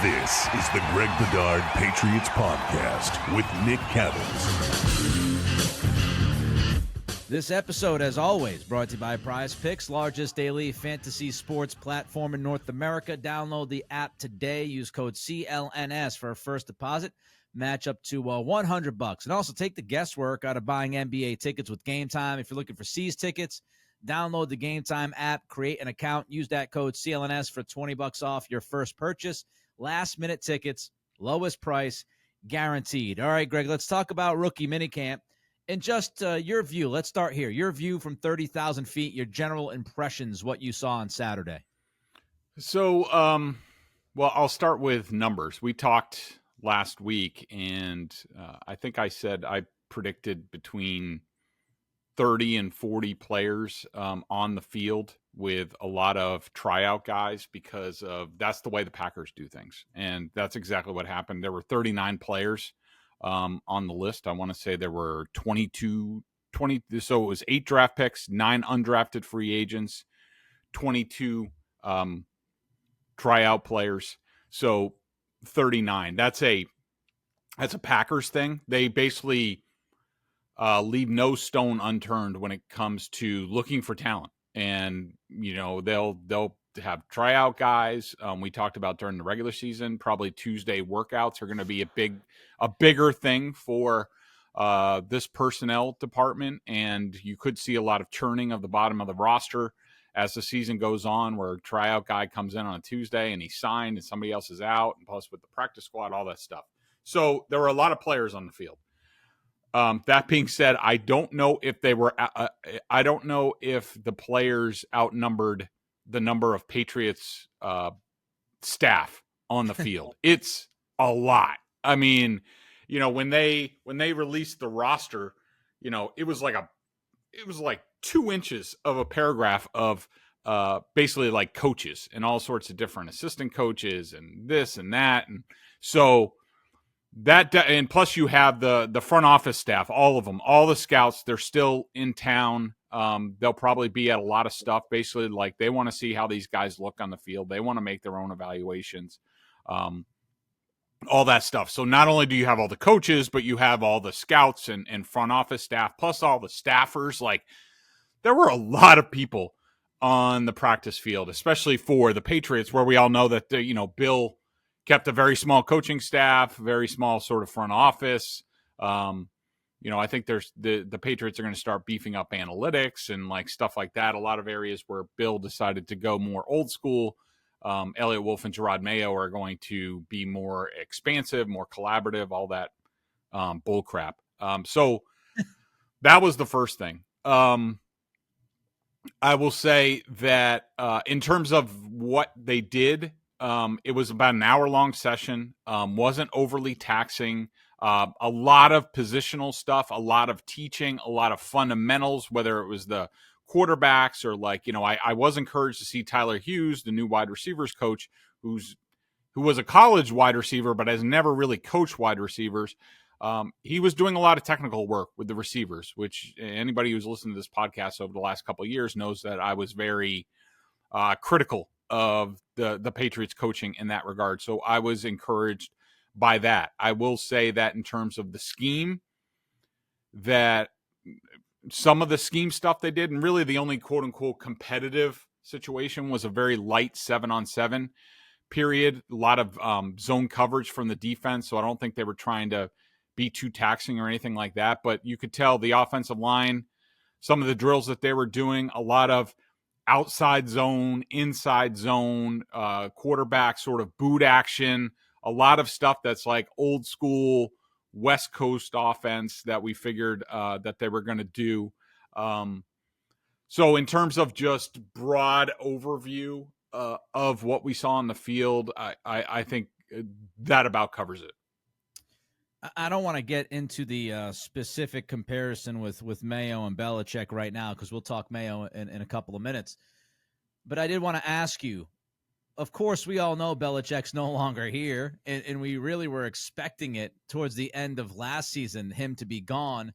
This is the Greg Bedard Patriots Podcast with Nick Cattles. This episode, as always, brought to you by PrizePicks, largest daily fantasy sports platform in North America. Download the app today. Use code CLNS for a first deposit. Match up to $100. And also take the guesswork out of buying NBA tickets with GameTime. If you're looking for C's tickets, download the GameTime app, create an account, use that code CLNS for $20 off your first purchase. Last-minute tickets, lowest price, guaranteed. All right, Greg, let's talk about rookie minicamp. And just your view, let's start here. Your view from 30,000 feet, your general impressions, what you saw on Saturday. So, well, I'll start with numbers. We talked last week, and I think I said I predicted between 30 and 40 players on the field with a lot of tryout guys because that's the way the Packers do things. And that's exactly what happened. There were 39 players on the list. I want to say there were 20, so it was 8 draft picks, 9 undrafted free agents, 22 tryout players. So 39. That's a Packers thing. They basically leave no stone unturned when it comes to looking for talent. And, you know, they'll have tryout guys. We talked about during the regular season, probably Tuesday workouts are going to be a bigger thing for this personnel department. And you could see a lot of churning of the bottom of the roster as the season goes on, where a tryout guy comes in on a Tuesday and he's signed and somebody else is out, and plus with the practice squad, all that stuff. So there were a lot of players on the field. That being said, I don't know if I don't know if the players outnumbered the number of Patriots staff on the field. It's a lot. I mean, you know, when they released the roster, you know, it was like 2 inches of a paragraph of basically like coaches and all sorts of different assistant coaches and this and that. And so and plus you have the front office staff, all of them, all the scouts, they're still in town. They'll probably be at a lot of stuff. Basically, like, they want to see how these guys look on the field. They want to make their own evaluations, all that stuff. So not only do you have all the coaches, but you have all the scouts and front office staff, plus all the staffers. Like, there were a lot of people on the practice field, especially for the Patriots, where we all know that, you know, Bill kept a very small coaching staff, very small sort of front office. You know, I think there's the Patriots are going to start beefing up analytics and like stuff like that. A lot of areas where Bill decided to go more old school. Elliot Wolf and Gerard Mayo are going to be more expansive, more collaborative, all that bull crap. So that was the first thing. I will say that in terms of what they did, it was about an hour-long session, wasn't overly taxing, a lot of positional stuff, a lot of teaching, a lot of fundamentals, whether it was the quarterbacks or, like, you know, I was encouraged to see Tyler Hughes, the new wide receivers coach, who was a college wide receiver but has never really coached wide receivers. He was doing a lot of technical work with the receivers, which anybody who's listened to this podcast over the last couple of years knows that I was very critical of the Patriots coaching in that regard. So I was encouraged by that. I will say that in terms of the scheme, that some of the scheme stuff they did, and really the only quote unquote competitive situation was a very light 7-on-7 period. A lot of zone coverage from the defense. So I don't think they were trying to be too taxing or anything like that, but you could tell the offensive line, some of the drills that they were doing, a lot of outside zone, inside zone, quarterback sort of boot action, a lot of stuff that's like old school West Coast offense that we figured that they were going to do. So in terms of just broad overview of what we saw on the field, I think that about covers it. I don't want to get into the specific comparison with Mayo and Belichick right now, because we'll talk Mayo in a couple of minutes. But I did want to ask you, of course, we all know Belichick's no longer here, and we really were expecting it towards the end of last season, him to be gone.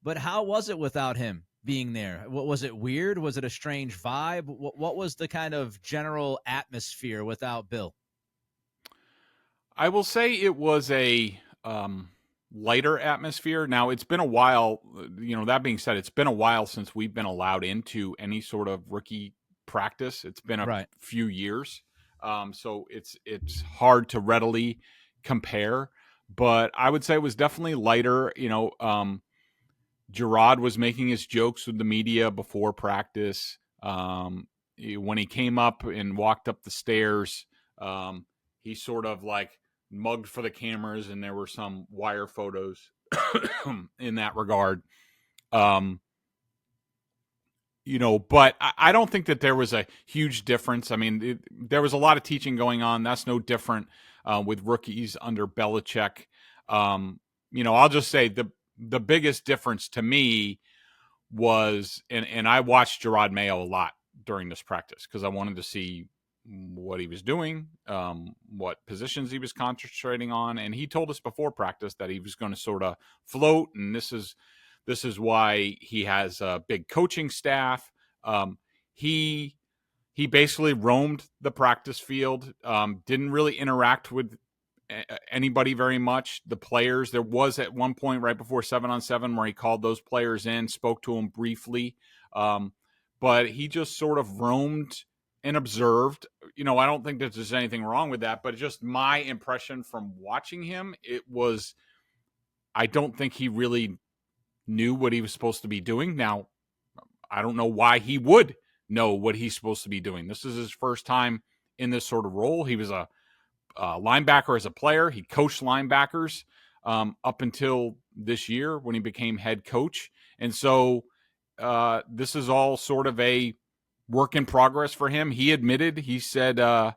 But how was it without him being there? Was it weird? Was it a strange vibe? What was the kind of general atmosphere without Bill? I will say it was a lighter atmosphere. Now, it's been a while. That being said, it's been a while since we've been allowed into any sort of rookie practice. It's been a few years. So it's hard to readily compare. But I would say it was definitely lighter. Gerard was making his jokes with the media before practice. When he came up and walked up the stairs, he sort of like mugged for the cameras, and there were some wire photos in that regard. But I don't think that there was a huge difference. I mean, there was a lot of teaching going on. That's no different with rookies under Belichick. I'll just say the biggest difference to me was, and I watched Gerard Mayo a lot during this practice because I wanted to see what he was doing, what positions he was concentrating on. And he told us before practice that he was going to sort of float. And this is why he has a big coaching staff. He basically roamed the practice field, didn't really interact with anybody very much. The players, there was at one point right before 7-on-7 where he called those players in, spoke to them briefly. But he just sort of roamed and observed. I don't think that there's anything wrong with that, but just my impression from watching him, I don't think he really knew what he was supposed to be doing. Now, I don't know why he would know what he's supposed to be doing. This is his first time in this sort of role. He was a linebacker as a player. He coached linebackers up until this year when he became head coach. And so this is all sort of a work in progress for him. He admitted, he said, where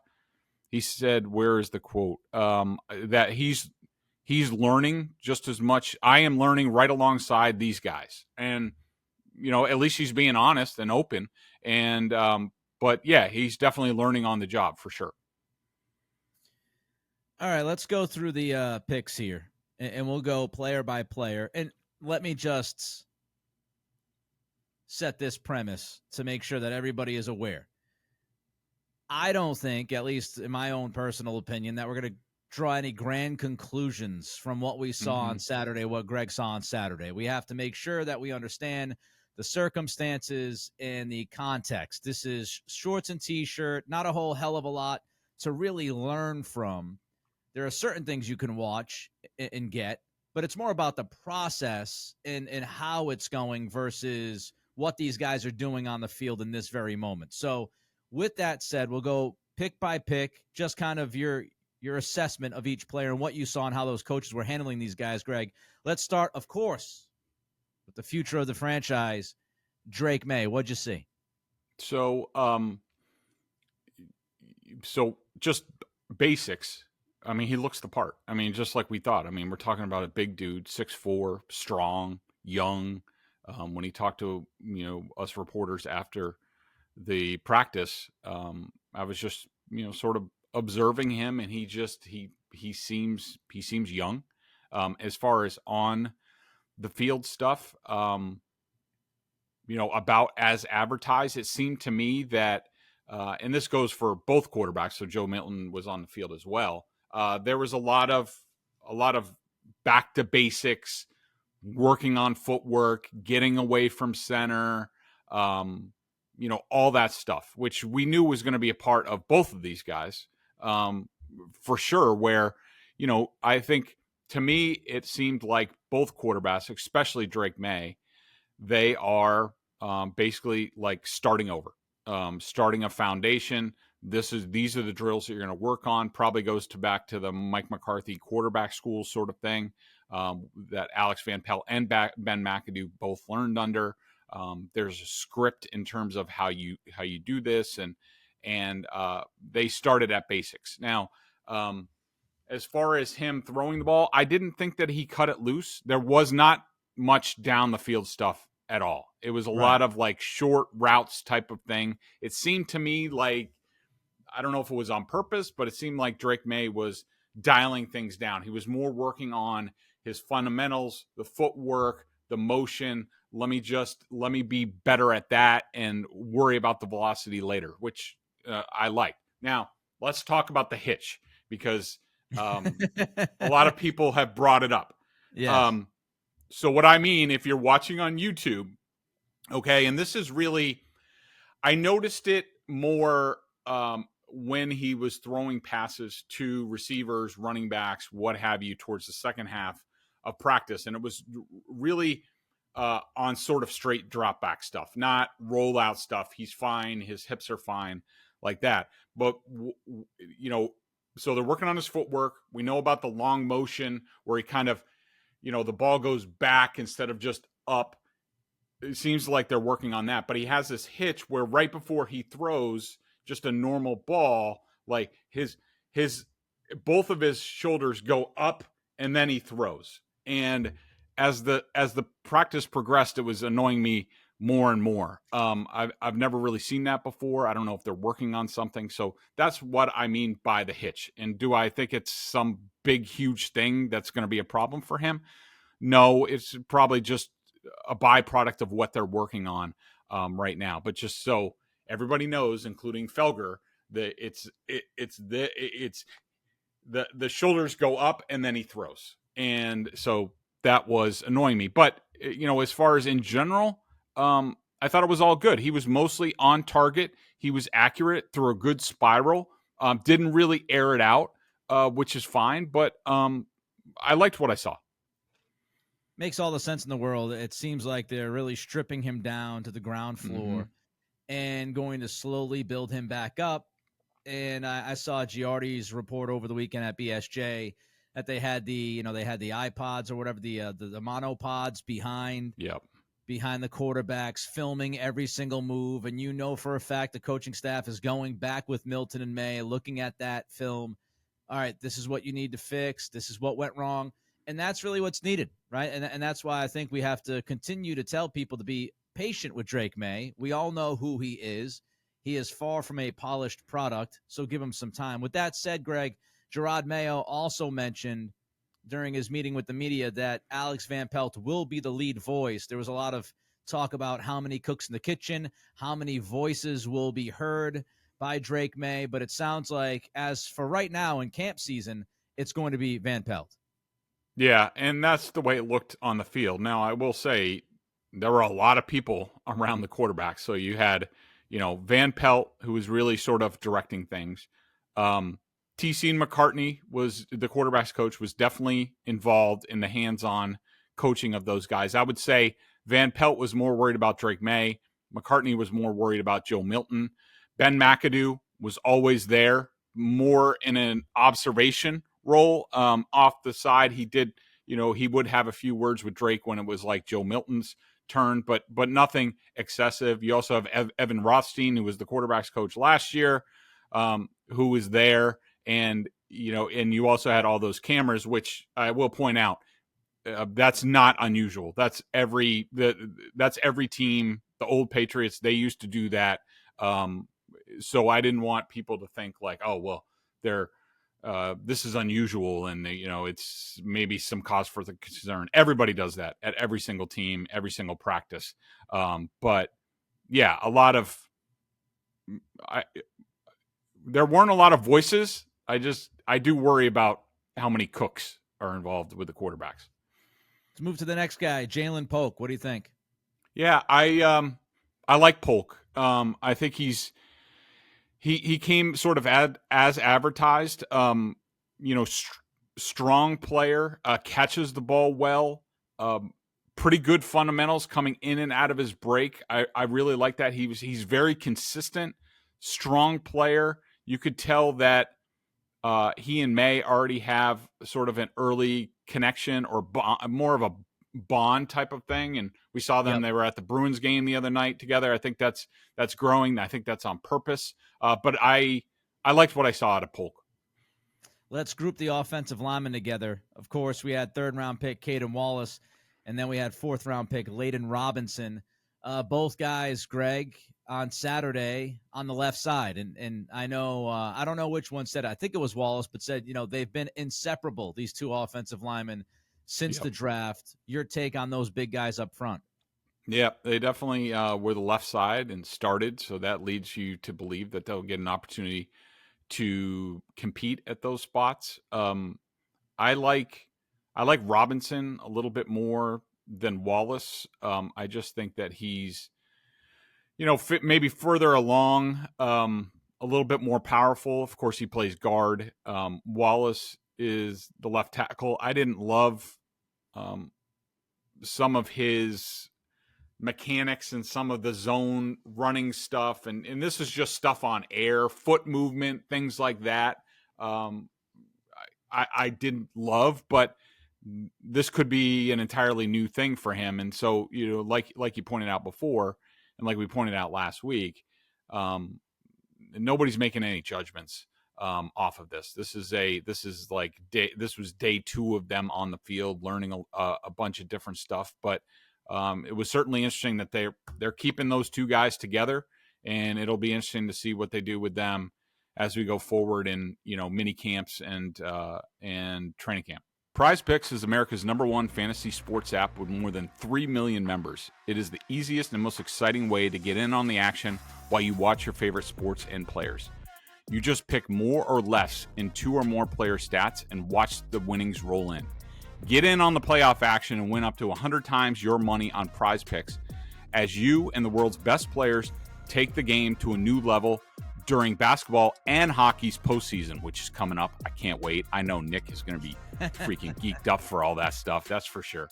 is the quote? That he's learning just as much. I am learning right alongside these guys. And, at least he's being honest and open. And, but yeah, he's definitely learning on the job for sure. All right, let's go through the picks here, and we'll go player by player. And let me just set this premise to make sure that everybody is aware. I don't think, at least in my own personal opinion, that we're going to draw any grand conclusions from what we saw on Saturday, what Greg saw on Saturday. We have to make sure that we understand the circumstances and the context. This is shorts and T-shirt, not a whole hell of a lot to really learn from. There are certain things you can watch and get, but it's more about the process and how it's going versus what these guys are doing on the field in this very moment. So with that said, we'll go pick by pick, just kind of your assessment of each player and what you saw and how those coaches were handling these guys, Greg. Let's start, of course, with the future of the franchise, Drake Maye. What'd you see? So just basics. I mean, he looks the part. I mean, just like we thought. I mean, we're talking about a big dude, 6'4", strong, young. When he talked to, us reporters after the practice, I was just, sort of observing him, and he seems young. As far as on the field stuff, about as advertised, it seemed to me that, and this goes for both quarterbacks. So Joe Milton was on the field as well. There was a lot of back to basics, working on footwork, getting away from center, all that stuff, which we knew was going to be a part of both of these guys, for sure. Where, I think to me, it seemed like both quarterbacks, especially Drake Maye, they are basically like starting over, starting a foundation. These are the drills that you're going to work on. Probably goes back to the Mike McCarthy quarterback school sort of thing that Alex VanPelt and Ben McAdoo both learned under. There's a script in terms of how you do this, and they started at basics. Now, as far as him throwing the ball, I didn't think that he cut it loose. There was not much down the field stuff at all. It was a lot of like short routes type of thing. It seemed to me like, I don't know if it was on purpose, but it seemed like Drake Maye was dialing things down. He was more working on his fundamentals, the footwork, the motion. Let me be better at that and worry about the velocity later, which I like. Now, let's talk about the hitch, because A lot of people have brought it up. Yes. So what I mean, if you're watching on YouTube, okay, and this is really, I noticed it more when he was throwing passes to receivers, running backs, what have you, towards the second half of practice. And it was really on sort of straight drop back stuff, not rollout stuff. He's fine. His hips are fine, like that. But, so they're working on his footwork. We know about the long motion where he kind of, the ball goes back instead of just up. It seems like they're working on that, but he has this hitch where right before he throws just a normal ball, like his both of his shoulders go up and then he throws. And as the practice progressed, it was annoying me more and more. I've never really seen that before. I don't know if they're working on something. So that's what I mean by the hitch. And do I think it's some big, huge thing that's going to be a problem for him? No, it's probably just a byproduct of what they're working on right now. But just so everybody knows, including Felger, that the shoulders go up and then he throws. And so that was annoying me. But, as far as in general, I thought it was all good. He was mostly on target. He was accurate through a good spiral. Didn't really air it out, which is fine. But I liked what I saw. Makes all the sense in the world. It seems like they're really stripping him down to the ground floor and going to slowly build him back up. And I saw Giardi's report over the weekend at BSJ that they had the iPods or whatever, the monopods behind the quarterbacks, filming every single move. And for a fact the coaching staff is going back with Milton and Maye, looking at that film. All right, this is what you need to fix. This is what went wrong. And that's really what's needed, right? And that's why I think we have to continue to tell people to be patient with Drake Maye. We all know who he is. He is far from a polished product, so give him some time. With that said, Greg, Jerod Mayo also mentioned during his meeting with the media that Alex VanPelt will be the lead voice. There was a lot of talk about how many cooks in the kitchen, how many voices will be heard by Drake Maye, but it sounds like, as for right now in camp season, it's going to be VanPelt. Yeah, and that's the way it looked on the field. Now, I will say there were a lot of people around the quarterback. So you had, VanPelt, who was really sort of directing things. TC and McCartney, was the quarterback's coach, was definitely involved in the hands-on coaching of those guys. I would say VanPelt was more worried about Drake Maye. McCartney was more worried about Joe Milton. Ben McAdoo was always there, more in an observation role off the side. He did, he would have a few words with Drake when it was like Joe Milton's turn, but nothing excessive. You also have Evan Rothstein, who was the quarterback's coach last year, who was there. And, and you also had all those cameras, which I will point out, that's not unusual. That's every team, the old Patriots, they used to do that. So I didn't want people to think like, oh, well, this is unusual and it's maybe some cause for the concern. Everybody does that at every single team, every single practice. But yeah, there weren't a lot of voices. I do worry about how many cooks are involved with the quarterbacks. Let's move to the next guy, Jalen Polk. What do you think? Yeah, I like Polk. I think he came sort of as advertised. Strong player, catches the ball well. Pretty good fundamentals coming in and out of his break. I really like that. He's very consistent, strong player. You could tell that he and Maye already have sort of an early connection or more of a bond type of thing. And we saw them, They were at the Bruins game the other night together. I think that's growing. I think that's on purpose. But I liked what I saw out of Polk. Let's group the offensive linemen together. Of course, we had third-round pick Caden Wallace, and then we had fourth-round pick Layden Robinson. Both guys, Greg, on Saturday on the left side. And I know, I don't know which one said it. I think it was Wallace, but said, they've been inseparable, these two offensive linemen, since the draft. Your take on those big guys up front? Yeah, they definitely were the left side and started, so that leads you to believe that they'll get an opportunity to compete at those spots. I like Robinson a little bit more than Wallace. I just think that he's, maybe further along, a little bit more powerful. Of course, he plays guard. Wallace is the left tackle. I didn't love some of his mechanics and some of the zone running stuff. And this is just stuff on air, foot movement, things like that. I didn't love, but this could be an entirely new thing for him. And so, like you pointed out before, and like we pointed out last week, nobody's making any judgments off of this. This was day 2 of them on the field, learning a bunch of different stuff. But it was certainly interesting that they're keeping those two guys together, and it'll be interesting to see what they do with them as we go forward in mini camps and training camp. PrizePicks is America's #1 fantasy sports app with more than 3 million members. It is the easiest and most exciting way to get in on the action while you watch your favorite sports and players. You just pick more or less in 2 or more player stats and watch the winnings roll in. Get in on the playoff action and win up to 100 times your money on PrizePicks as you and the world's best players take the game to a new level during basketball and hockey's postseason, which is coming up. I can't wait. I know Nick is going to be freaking geeked up for all that stuff. That's for sure.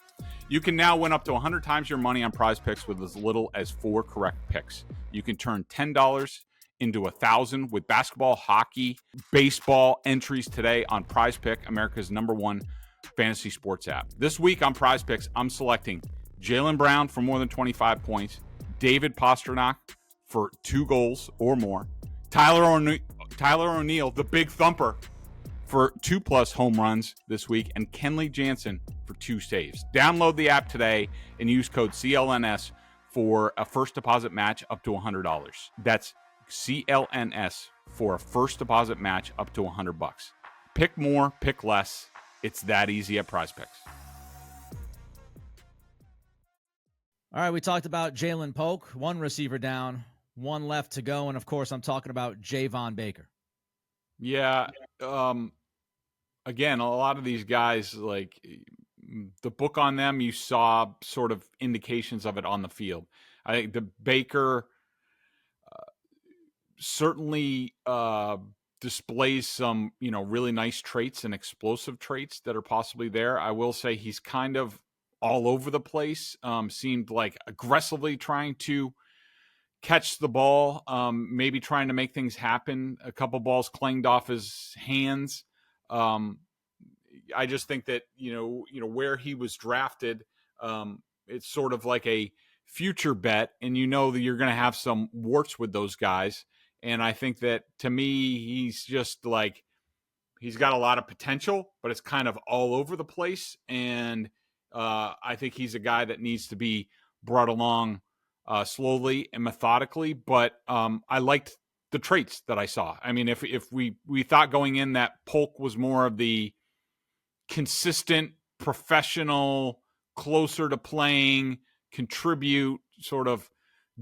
You can now win up to 100 times your money on PrizePicks with as little as 4 correct picks. You can turn $10 into 1,000 with basketball, hockey, baseball entries today on PrizePick, America's #1 fantasy sports app. This week on PrizePicks, I'm selecting Jaylen Brown for more than 25 points, David Pastrnak for 2 goals or more, Tyler O'Neill, the big thumper, for 2+ home runs this week, and Kenley Jansen for 2 saves. Download the app today and use code CLNS for a first deposit match up to $100. That's CLNS for a first deposit match up to $100. Pick more, pick less. It's that easy at PrizePicks. All right, we talked about Jalen Polk, 1 receiver down, 1 left to go, and of course, I'm talking about Javon Baker. Yeah, again, a lot of these guys, like the book on them, you saw sort of indications of it on the field. I think the Baker certainly displays some, really nice traits and explosive traits that are possibly there. I will say he's kind of all over the place. Seemed like aggressively trying to catch the ball, maybe trying to make things happen. A couple balls clanged off his hands. I just think that, where he was drafted, it's sort of like a future bet, and that you're going to have some warts with those guys. And I think that, to me, he's just like, he's got a lot of potential, but it's kind of all over the place. And I think he's a guy that needs to be brought along slowly and methodically. But I liked the traits that I saw. I mean, if we thought going in that Polk was more of the consistent, professional, closer to playing, contribute, sort of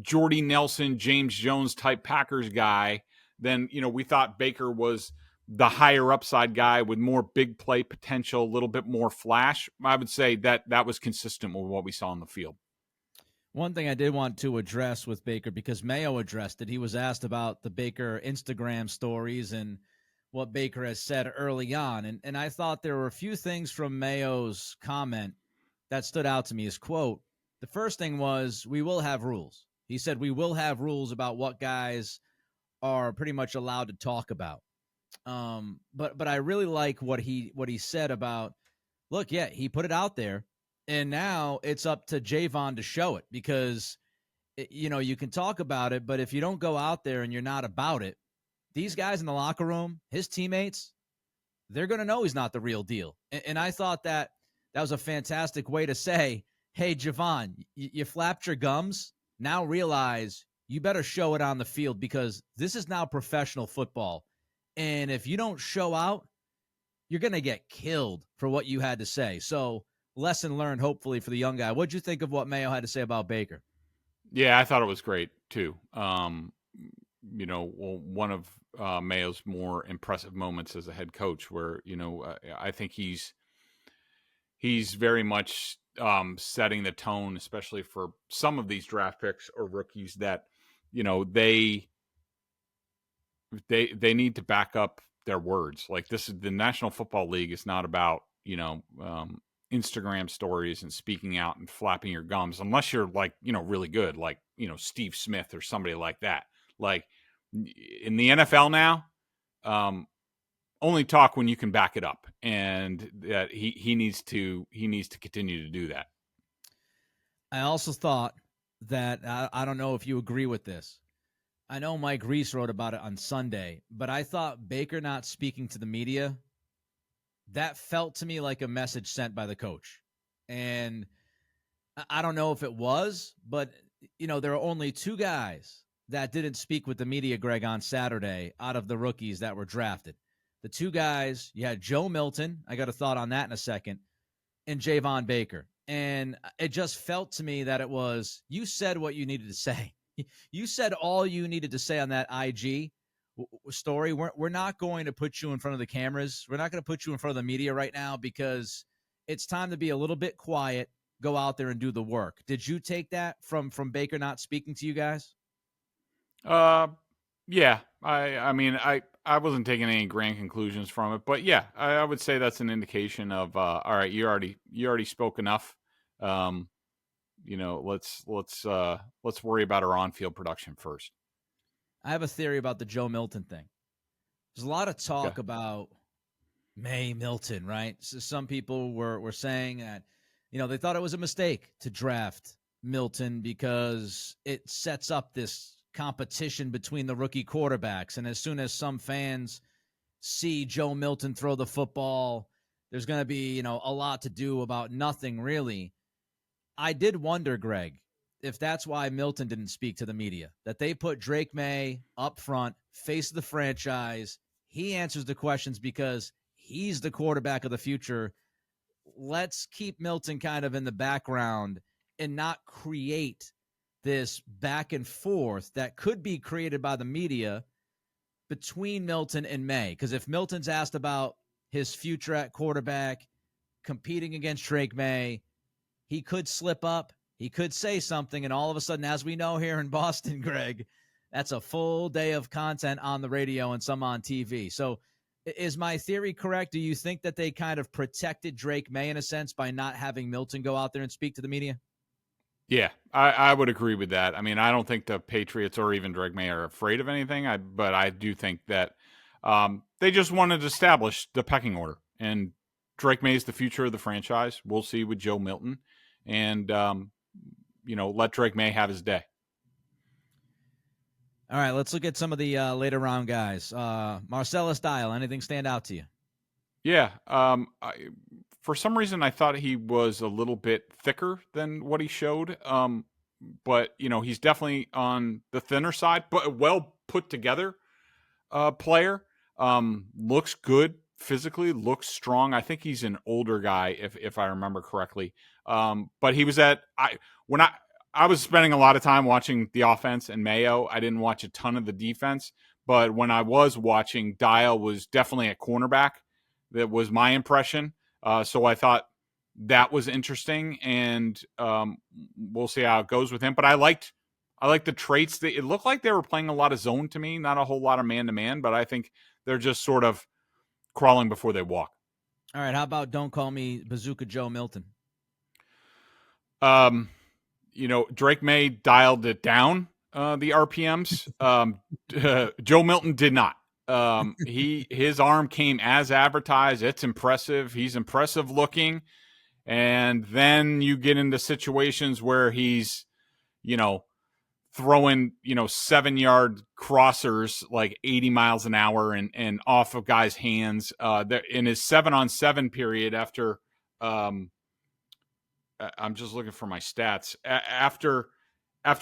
Jordy Nelson, James Jones type Packers guy, then, we thought Baker was the higher upside guy with more big play potential, a little bit more flash. I would say that was consistent with what we saw on the field. One thing I did want to address with Baker, because Mayo addressed it, he was asked about the Baker Instagram stories and what Baker has said early on. And I thought there were a few things from Mayo's comment that stood out to me. His quote, the first thing was, we will have rules. He said, we will have rules about what guys are pretty much allowed to talk about. But I really like what he said about, look, yeah, he put it out there, and now it's up to Javon to show it, because, you can talk about it, but if you don't go out there and you're not about it, these guys in the locker room, his teammates, they're going to know he's not the real deal. And I thought that was a fantastic way to say, hey, Javon, you flapped your gums. Now realize you better show it on the field, because this is now professional football. And if you don't show out, you're going to get killed for what you had to say. So lesson learned, hopefully, for the young guy. What'd you think of what Mayo had to say about Baker? Yeah, I thought it was great too. one of Mayo's more impressive moments as a head coach, where I think he's very much setting the tone, especially for some of these draft picks or rookies that they need to back up their words. Like, this is the National Football League. It's not about Instagram stories and speaking out and flapping your gums, unless you're really good, like Steve Smith or somebody like that. Like, in the NFL now, only talk when you can back it up, and that he needs to continue to do that. I also thought that I don't know if you agree with this. I know Mike Reese wrote about it on Sunday, but I thought Baker not speaking to the media, that felt to me like a message sent by the coach. And I don't know if it was, but there are only two guys that didn't speak with the media, Greg, on Saturday out of the rookies that were drafted. The two guys, you had Joe Milton, I got a thought on that in a second, and Javon Baker. And it just felt to me that it was, you said what you needed to say. You said all you needed to say on that IG story. We're not going to put you in front of the cameras. We're not going to put you in front of the media right now, because it's time to be a little bit quiet, go out there and do the work. Did you take that from Baker not speaking to you guys? Yeah. I mean, I wasn't taking any grand conclusions from it, but yeah, I would say that's an indication of, all right, you already spoke enough. Let's worry about our on-field production first. I have a theory about the Joe Milton thing. There's a lot of talk about Maye, Milton, right? So some people were saying that, they thought it was a mistake to draft Milton because it sets up this competition between the rookie quarterbacks. And as soon as some fans see Joe Milton throw the football, there's going to be, a lot to do about nothing really. I did wonder, Greg, if that's why Milton didn't speak to the media, that they put Drake Maye up front, face of the franchise. He answers the questions because he's the quarterback of the future. Let's keep Milton kind of in the background and not create this back and forth that could be created by the media between Milton and Maye. Because if Milton's asked about his future at quarterback, competing against Drake Maye, he could slip up. He could say something, and all of a sudden, as we know here in Boston, Greg, that's a full day of content on the radio and some on TV. So is my theory correct? Do you think that they kind of protected Drake Maye in a sense by not having Milton go out there and speak to the media? Yeah, I would agree with that. I mean, I don't think the Patriots or even Drake Maye are afraid of anything, but I do think that they just wanted to establish the pecking order. And Drake Maye is the future of the franchise. We'll see with Joe Milton. And, let Drake Maye have his day. All right, let's look at some of the later round guys. Marcellas Dial, anything stand out to you? Yeah. For some reason, I thought he was a little bit thicker than what he showed. But, he's definitely on the thinner side, but a well put together player. Looks good physically, looks strong. I think he's an older guy, if I remember correctly. But he was when I was spending a lot of time watching the offense and Mayo. I didn't watch a ton of the defense, but when I was watching, Dial was definitely a cornerback. That was my impression. So I thought that was interesting, and we'll see how it goes with him. But I liked the traits. It looked like they were playing a lot of zone to me, not a whole lot of man-to-man, but I think they're just sort of crawling before they walk. All right, how about don't call me Bazooka Joe Milton? Drake Maye dialed it down, the RPMs. Joe Milton did not. His arm came as advertised. It's impressive. He's impressive looking. And then you get into situations where he's, throwing, 7-yard crossers like 80 miles an hour and off of guys' hands. In his 7-on-7 period after, I'm just looking for my stats. After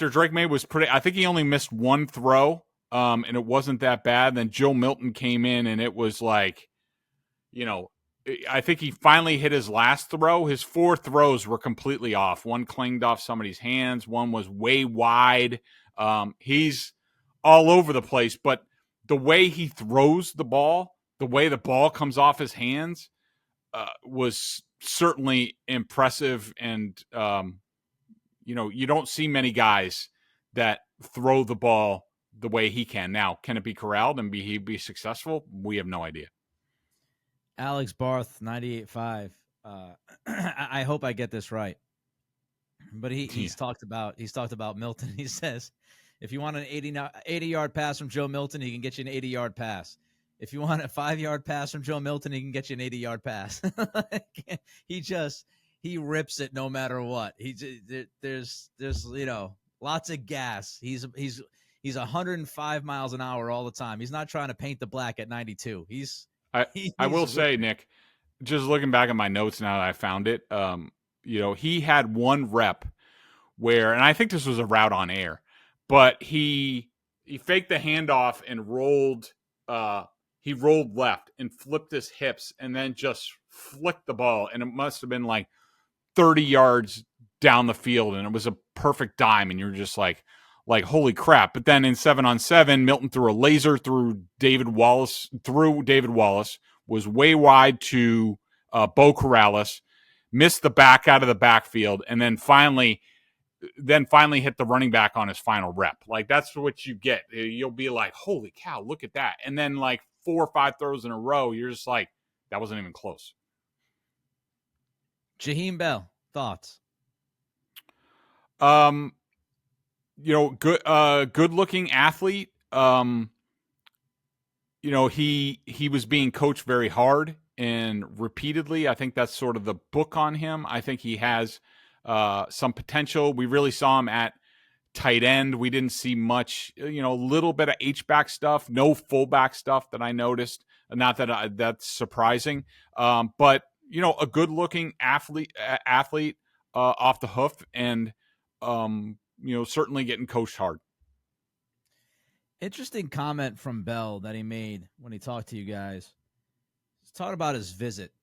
Drake Maye was I think he only missed one throw. And it wasn't that bad. Then Joe Milton came in, and it was like, I think he finally hit his last throw. His 4 throws were completely off. One clanged off somebody's hands. One was way wide. He's all over the place, but the way he throws the ball, the way the ball comes off his hands, was certainly impressive. And, you don't see many guys that throw the ball the way he can. Now, can it be corralled and be successful? We have no idea. Alex Barth, 98.5. I hope I get this right, but he's talked about Milton. He says, if you want an 80-yard pass from Joe Milton, he can get you an 80-yard pass. If you want a 5-yard pass from Joe Milton, he can get you an 80-yard pass. He rips it no matter what. There's lots of gas. He's 105 miles an hour all the time. He's not trying to paint the black at 92. I will say, Nick, just looking back at my notes now that I found it, he had one rep where, and I think this was a route on air, but he faked the handoff and rolled left and flipped his hips and then just flicked the ball. And it must have been like 30 yards down the field. And it was a perfect dime. And you're just like, holy crap. But then in 7-on-7, Milton threw a laser through David Wallace, was way wide to Bo Corrales, missed the back out of the backfield, and then finally hit the running back on his final rep. Like, that's what you get. You'll be like, holy cow, look at that. And then like 4 or 5 throws in a row, you're just like, that wasn't even close. Jaheim Bell, thoughts? Good looking athlete. He was being coached very hard and repeatedly. I think that's sort of the book on him. I think he has some potential. We really saw him at tight end. We didn't see much, a little bit of H-back stuff, no fullback stuff that I noticed. Not that that's surprising, but a good looking athlete off the hoof, and certainly getting coached hard. Interesting comment from Bell that he made when he talked to you guys. He's talking about his visit.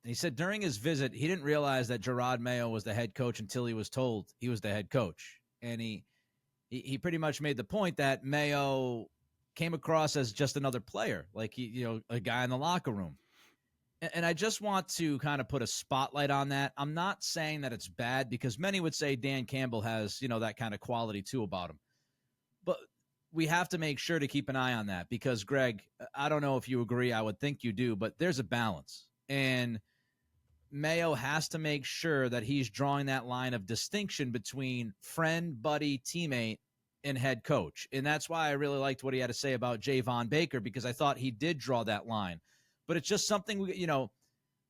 And he said during his visit, he didn't realize that Jerod Mayo was the head coach until he was told he was the head coach. And he pretty much made the point that Mayo came across as just another player, like a guy in the locker room. And I just want to kind of put a spotlight on that. I'm not saying that it's bad, because many would say Dan Campbell has, that kind of quality too about him. But we have to make sure to keep an eye on that, because, Greg, I don't know if you agree. I would think you do, but there's a balance. And Mayo has to make sure that he's drawing that line of distinction between friend, buddy, teammate, and head coach. And that's why I really liked what he had to say about Javon Baker, because I thought he did draw that line. But it's just something,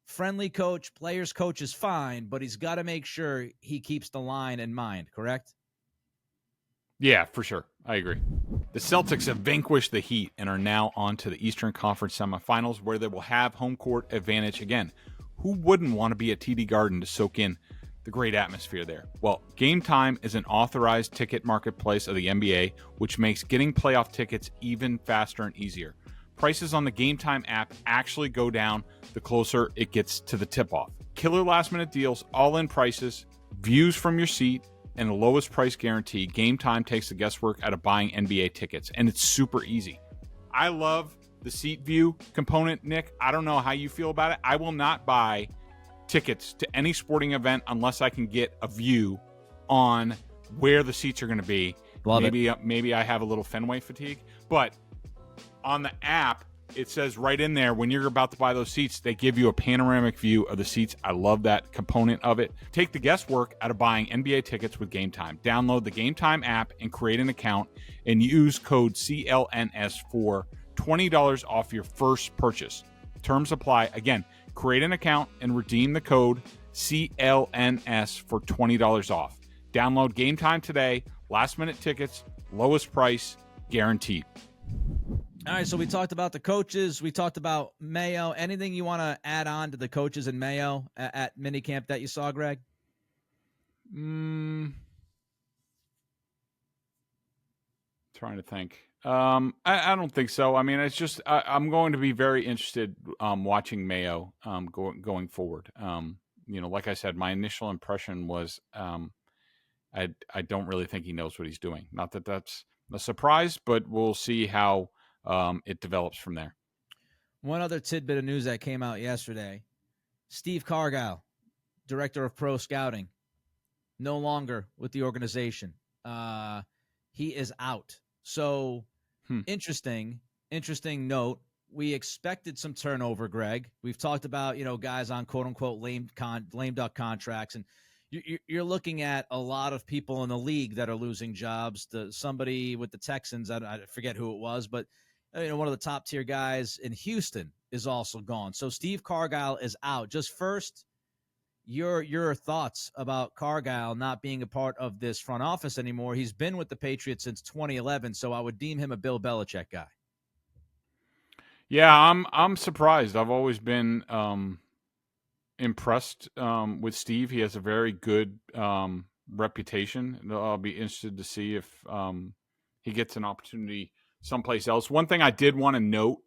friendly coach, players coach is fine, but he's got to make sure he keeps the line in mind, correct? Yeah, for sure. I agree. The Celtics have vanquished the Heat and are now on to the Eastern Conference semifinals, where they will have home court advantage again. Who wouldn't want to be at TD Garden to soak in the great atmosphere there? Well, GameTime is an authorized ticket marketplace of the NBA, which makes getting playoff tickets even faster and easier. Prices on the GameTime app actually go down the closer it gets to the tip-off. Killer last-minute deals, all-in prices, views from your seat, and the lowest price guarantee. GameTime takes the guesswork out of buying NBA tickets, and it's super easy. I love the seat view component, Nick. I don't know how you feel about it. I will not buy tickets to any sporting event unless I can get a view on where the seats are going to be. Maybe I have a little Fenway fatigue, but on the app, it says right in there, when you're about to buy those seats, they give you a panoramic view of the seats. I love that component of it. Take the guesswork out of buying NBA tickets with GameTime. Download the GameTime app and create an account, and use code CLNS for $20 off your first purchase. Terms apply. Again, create an account and redeem the code CLNS for $20 off. Download GameTime today. Last minute tickets, lowest price, guaranteed. All right, so we talked about the coaches. We talked about Mayo. Anything you want to add on to the coaches and Mayo at minicamp that you saw, Greg? Trying to think. I don't think so. I mean, it's just I'm going to be very interested watching Mayo going forward. Like I said, my initial impression was I don't really think he knows what he's doing. Not that that's a surprise, but we'll see how it develops from there. One other tidbit of news that came out yesterday: Steve Cargile, director of pro scouting, no longer with the organization. He is out. So interesting note. We expected some turnover, Greg. We've talked about, guys on quote unquote lame duck contracts, and you're looking at a lot of people in the league that are losing jobs. Somebody with the Texans, I forget who it was, but one of the top tier guys in Houston is also gone. So Steve Cargile is out. Just first, your thoughts about Cargile not being a part of this front office anymore. He's been with the Patriots since 2011, so I would deem him a Bill Belichick guy. Yeah, I'm surprised. I've always been impressed with Steve. He has a very good reputation. I'll be interested to see if he gets an opportunity someplace else. One thing I did want to note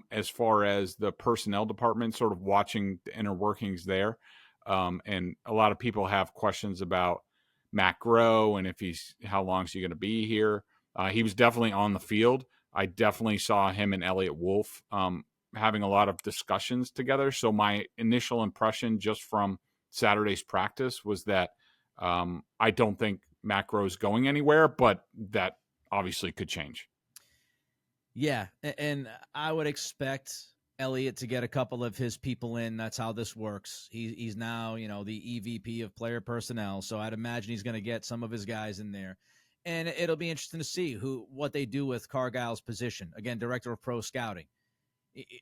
as far as the personnel department, sort of watching the inner workings there, and a lot of people have questions about Matt Groh and how long is he going to be here. He was definitely on the field. I definitely saw him and Elliott Wolf having a lot of discussions together. So my initial impression just from Saturday's practice was that I don't think Matt Groh's going anywhere, but that obviously could change. Yeah, and I would expect Elliott to get a couple of his people in. That's how this works. He's now, the EVP of player personnel, so I'd imagine he's going to get some of his guys in there. And it'll be interesting to see what they do with Cargile's position. Again, director of pro scouting.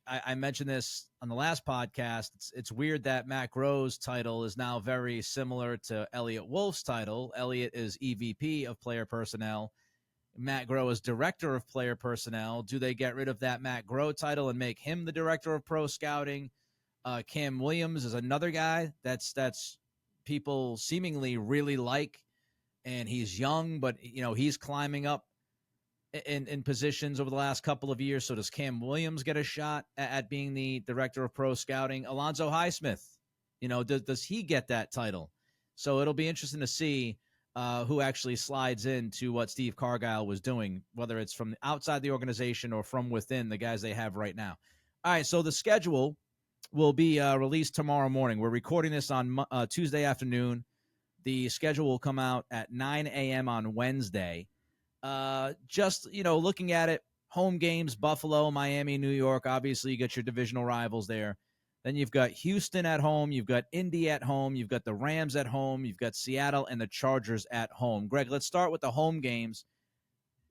I mentioned this on the last podcast. It's weird that Matt Groh's title is now very similar to Elliott Wolf's title. Elliott is EVP of player personnel. Matt Groh is director of player personnel. Do they get rid of that Matt Groh title and make him the director of pro scouting? Cam Williams is another guy that's people seemingly really like, and he's young, but he's climbing up in positions over the last couple of years. So does Cam Williams get a shot at being the director of pro scouting? Alonzo Highsmith, does he get that title? So it'll be interesting to see who actually slides into what Steve Cargile was doing, whether it's from outside the organization or from within the guys they have right now. All right, so the schedule will be released tomorrow morning. We're recording this on Tuesday afternoon. The schedule will come out at 9 a.m. on Wednesday. Just, looking at it, home games, Buffalo, Miami, New York. Obviously, you got your divisional rivals there. Then you've got Houston at home. You've got Indy at home. You've got the Rams at home. You've got Seattle and the Chargers at home. Greg, let's start with the home games.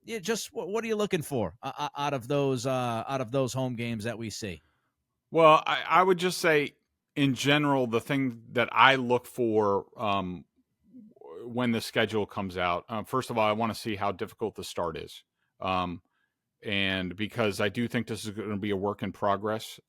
Yeah, just what are you looking for out of those home games that we see? Well, I would just say, in general, the thing that I look for when the schedule comes out, first of all, I want to see how difficult the start is, and because I do think this is going to be a work in progress.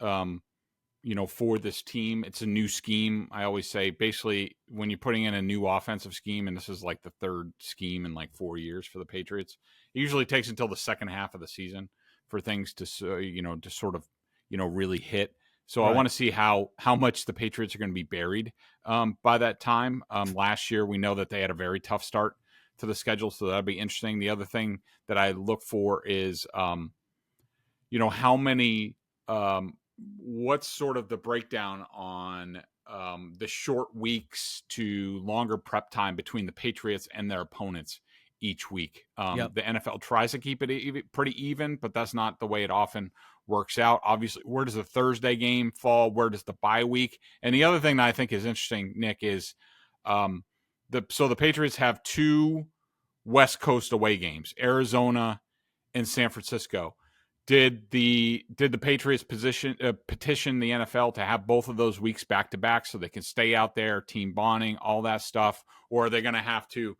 For this team, it's a new scheme. I always say, basically, when you're putting in a new offensive scheme, and this is like the third scheme in like 4 years for the Patriots, it usually takes until the second half of the season for things to sort of really hit. So right. I want to see how much the Patriots are going to be buried by that time. Last year, we know that they had a very tough start to the schedule, so that'll be interesting. The other thing that I look for is, how many. What's sort of the breakdown on the short weeks to longer prep time between the Patriots and their opponents each week? The NFL tries to keep it pretty even, but that's not the way it often works out. Obviously, where does the Thursday game fall? Where does the bye week? And the other thing that I think is interesting, Nick, is the Patriots have 2 West Coast away games, Arizona and San Francisco. Did the Patriots petition the NFL to have both of those weeks back to back so they can stay out there, team bonding, all that stuff, or are they going to have to,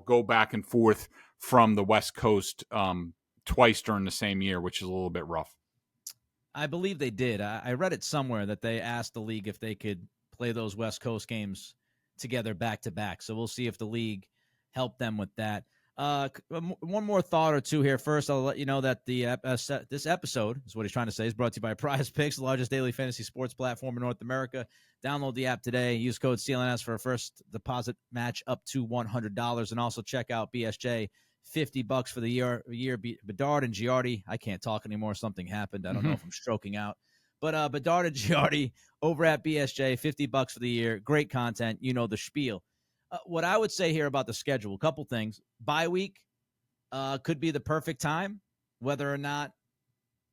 go back and forth from the West Coast twice during the same year, which is a little bit rough? I believe they did. I read it somewhere that they asked the league if they could play those West Coast games together back to back. So we'll see if the league helped them with that. One more thought or two here. First, I'll let you know that this episode is what he's trying to say is brought to you by PrizePicks, the largest daily fantasy sports platform in North America. Download the app today. Use code CLNS for a first deposit match up to $100, and also check out BSJ $50 for the year. Bedard and Giardi, I can't talk anymore. Something happened. I don't know if I'm stroking out. But Bedard and Giardi over at BSJ, $50 for the year. Great content. You know the spiel. What I would say here about the schedule, a couple things. Bye week could be the perfect time, whether or not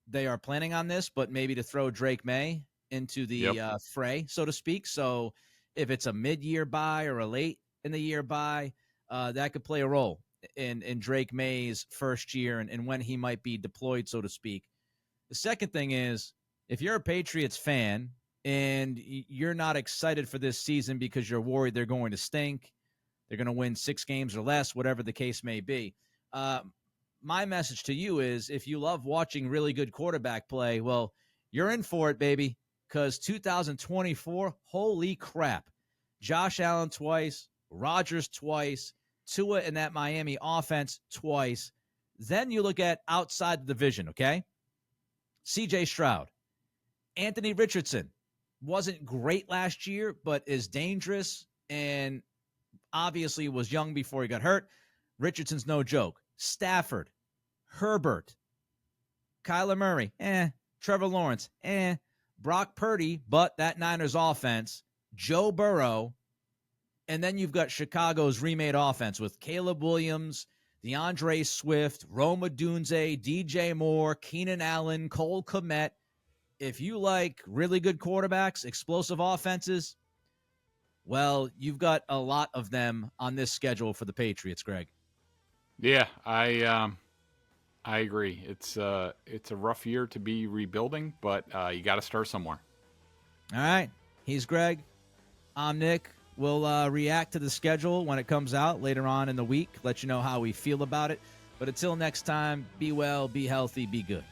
they are planning on this, but maybe to throw Drake Maye into the fray, so to speak. So if it's a mid-year bye or a late in the year bye, that could play a role in Drake Maye's first year and when he might be deployed, so to speak. The second thing is, if you're a Patriots fan and you're not excited for this season because you're worried they're going to stink, they're going to win 6 games or less, whatever the case may be, my message to you is, if you love watching really good quarterback play, well, you're in for it, baby, because 2024, holy crap. Josh Allen twice, Rodgers twice, Tua in that Miami offense twice. Then you look at outside the division, okay? C.J. Stroud. Anthony Richardson wasn't great last year, but is dangerous and obviously was young before he got hurt. Richardson's no joke. Stafford, Herbert, Kyler Murray, Trevor Lawrence, Brock Purdy, but that Niners offense, Joe Burrow, and then you've got Chicago's remade offense with Caleb Williams, DeAndre Swift, Rome Odunze, DJ Moore, Keenan Allen, Cole Kmet. If you like really good quarterbacks, explosive offenses, well, you've got a lot of them on this schedule for the Patriots, Greg. Yeah, I agree. It's a rough year to be rebuilding, but you got to start somewhere. All right. He's Greg. I'm Nick. We'll react to the schedule when it comes out later on in the week, let you know how we feel about it. But until next time, be well, be healthy, be good.